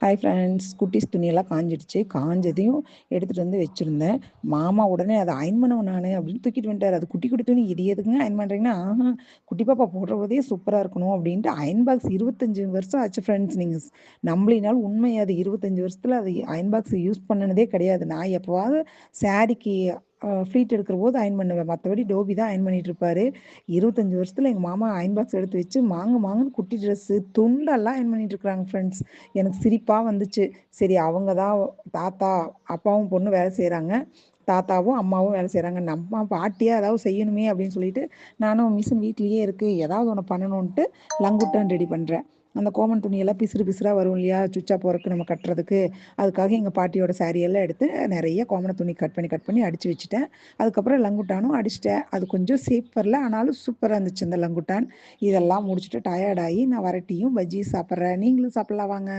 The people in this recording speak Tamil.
ஹாய் ஃப்ரெண்ட்ஸ், குட்டீஸ் துணியெல்லாம் காஞ்சிடுச்சு. காஞ்சதையும் எடுத்துகிட்டு வந்து வச்சுருந்தேன். மாமா உடனே அதை அயன் பண்ணுவேன் நான் அப்படின்னு தூக்கிட்டு வந்துட்டார். அது குட்டி குட்டி துணி, இது எதுக்குங்க அயன் பண்ணுறீங்கன்னா, ஆஹா குட்டி பாப்பா போடுற போதே சூப்பராக இருக்கணும் அப்படின்ட்டு அயன் பாக்ஸ் 25 வருஷம் ஆச்சு ஃப்ரெண்ட்ஸ். நீங்கள் நம்பளினாலும் உண்மை அது. 25 வருஷத்தில் அது அயன் பாக்ஸ் யூஸ் பண்ணினதே கிடையாது. நான் எப்போவாவது சாரிக்கு ஃப்ளீட் எடுக்கிற போது அயன் பண்ணுவேன், மற்றபடி டோபி தான் அயன் பண்ணிட்டு இருப்பாரு. 25 வருஷத்துல எங்கள் மாமா அயன் பாக்ஸ் எடுத்து வச்சு மாங்குன்னு குட்டி ட்ரெஸ்ஸு துண்டெல்லாம் அயன் பண்ணிட்டு இருக்கிறாங்க ஃப்ரெண்ட்ஸ். எனக்கு சிரிப்பாக வந்துச்சு. சரி, அவங்க தான் தாத்தா அப்பாவும் பொண்ணு வேலை செய்கிறாங்க, தாத்தாவும் அம்மாவும் வேலை செய்கிறாங்க, நம்ம பாட்டியாக ஏதாவது செய்யணுமே அப்படின்னு சொல்லிட்டு நானும் மிஷின் வீட்லேயே இருக்குது ஏதாவது ஒன்று பண்ணணுன்ட்டு லங்குட்டான் ரெடி பண்ணுறேன். அந்த கோமன் துணியெல்லாம் பிசுறு பிசுறாக வரும் இல்லையா, சுச்சா போகிறதுக்கு நம்ம கட்டுறதுக்கு. அதுக்காக எங்கள் பாட்டியோட சாரியெல்லாம் எடுத்து நிறைய கோமன துணி கட் பண்ணி அடித்து வச்சுட்டேன். அதுக்கப்புறம் லங்குட்டானும் அடிச்சிட்டேன். அது கொஞ்சம் சேஃப் வரல, ஆனாலும் சூப்பராக இருந்துச்சு அந்த லங்குட்டான். இதெல்லாம் முடிச்சுட்டு டயர்டாகி நான் வரட்டியும் பஜ்ஜியும் சாப்பிட்றேன். நீங்களும் சாப்பிட்லாம் வாங்க.